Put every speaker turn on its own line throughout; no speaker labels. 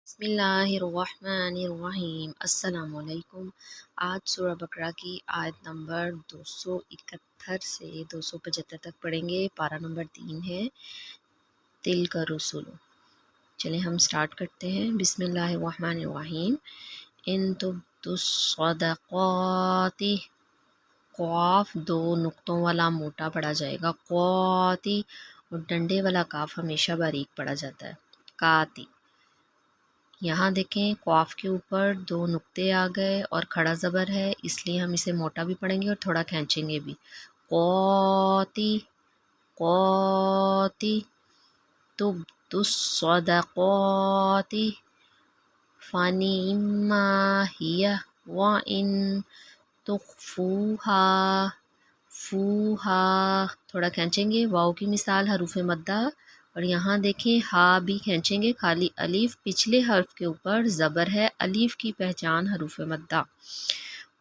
بسم اللہ الرحمن الرحیم۔ السلام علیکم۔ آج سورہ بقرہ کی آیت نمبر 271 سے 275 تک پڑھیں گے۔ پارہ نمبر 3 ہے تلک الرسل۔ چلیں ہم سٹارٹ کرتے ہیں۔ بسم اللہ الرحمن الرحیم۔ ان تبدوا الصدقات، قاف دو نقطوں والا موٹا پڑھا جائے گا، قاتی، اور ڈنڈے والا کاف ہمیشہ باریک پڑھا جاتا ہے، کاتی۔ یہاں دیکھیں قاف کے اوپر دو نقطے آ گئے اور کھڑا زبر ہے، اس لیے ہم اسے موٹا بھی پڑھیں گے اور تھوڑا کھینچیں گے بھی۔ قاتی، قاتی، تبدوا الصدقات فنعما ہی وإن تخفوها، فوہا تھوڑا کھینچیں گے، واؤ کی مثال حروف مدہ، اور یہاں دیکھیں ہا بھی کھینچیں گے، خالی الف پچھلے حرف کے اوپر زبر ہے، الف کی پہچان حروف مدہ۔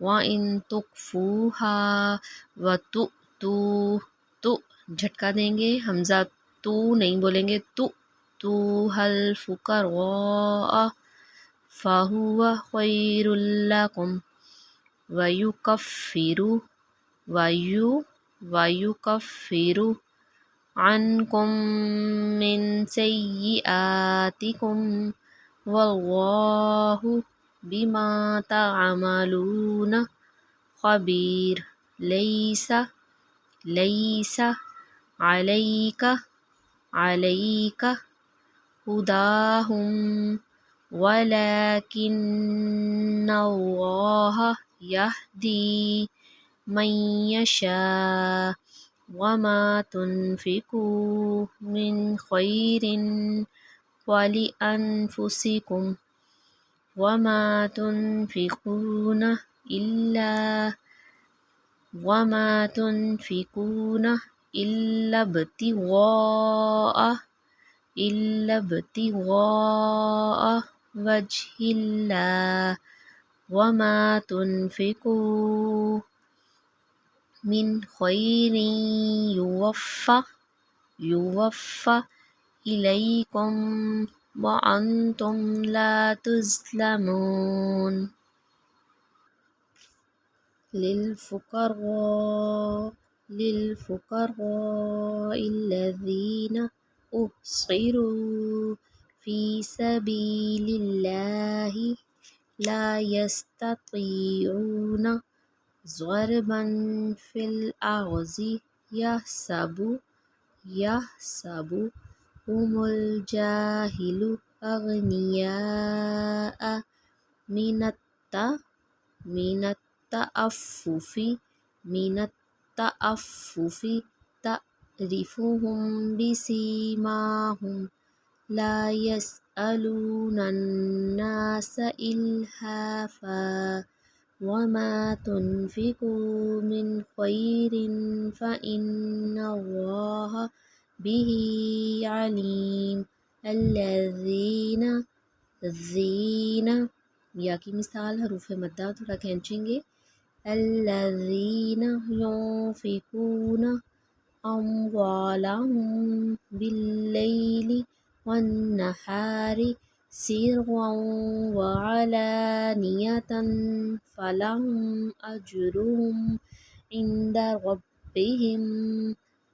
وَإِن تُخْفُوهَا وَتُؤْتُوا، تو جھٹکا دیں گے، حمزہ تو نہیں بولیں گے، تُؤْتُوهَا الْفُقَرَاءَ فَهُوَ خَيْرٌ لَكُمْ وَيُكَفِّرُ عَنْكُمْ مِنْ سَيِّئَاتِكُمْ وَاللَّهُ بِمَا تَعْمَلُونَ خَبِيرٌ۔ لَيْسَ عَلَيْكَ هُدَاهُمْ وَلَكِنَّ اللَّهَ يَهْدِي مَن يَشَاءُ وَمَا تُنْفِقُوا مِنْ خَيْرٍ فَلِأَنفُسِكُمْ وَمَا تُنْفِقُونَ إِلَّا ابْتِغَاءَ وَجْهِ اللَّهِ وَمَا تُنْفِقُوا مِنْ خَيْرٍ يُوَفَّ إِلَيْكُمْ وَأَنْتُمْ لَا تُظْلَمُونَ۔ لِلْفُقَرَاءِ الَّذِينَ أُحْصِرُوا فِي سَبِيلِ اللَّهِ لَا يَسْتَطِيعُونَ ضَرْبًا فِي الْأَرْضِ يَحْسَبُهُمُ الْجَاهِلُ أَغْنِيَاءَ مِنَ التَّعَفُّفِ تَعْرِفُهُمْ بِسِيمَاهُمْ لَا يَسْأَلُونَ النَّاسَ إِلْحَافًا وَمَا تُنْفِقُوا مِنْ خَيْرٍ فَإِنَّ اللَّهَ بِهِ عَلِيمٌ۔ الذین یا کی مثال حروف مدہ تھوڑا کھینچیں گے، الذین ينفقون أموالهم بالليل والنهار سرا وعلانية فلهم أجرهم عند ربهم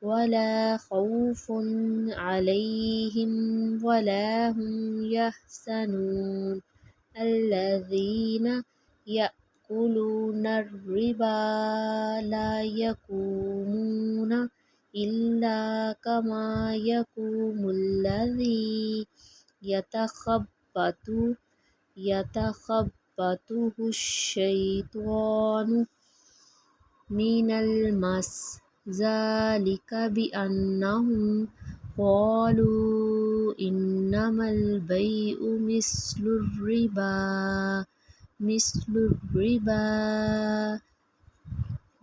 ولا خوف عليهم ولا هم يحزنون۔ الذين يأكلون الربا لا يقومون إلا كما يقوم الذي يتخبطه الشيطان من المس، ذلك بأنهم قالوا إنما البيع مثل الربا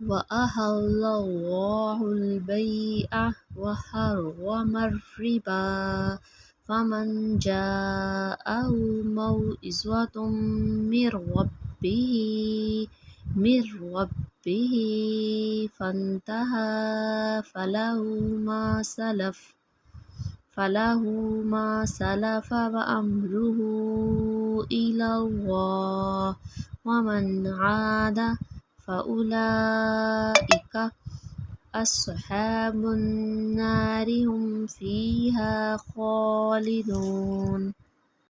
وأحل الله البيع وحرم الربا فمن جاءه موعظة من ربه فانتهى فله ما سلف وأمره إلى الله ومن عاد فأولئك أصحاب النار هم فيها خالدون.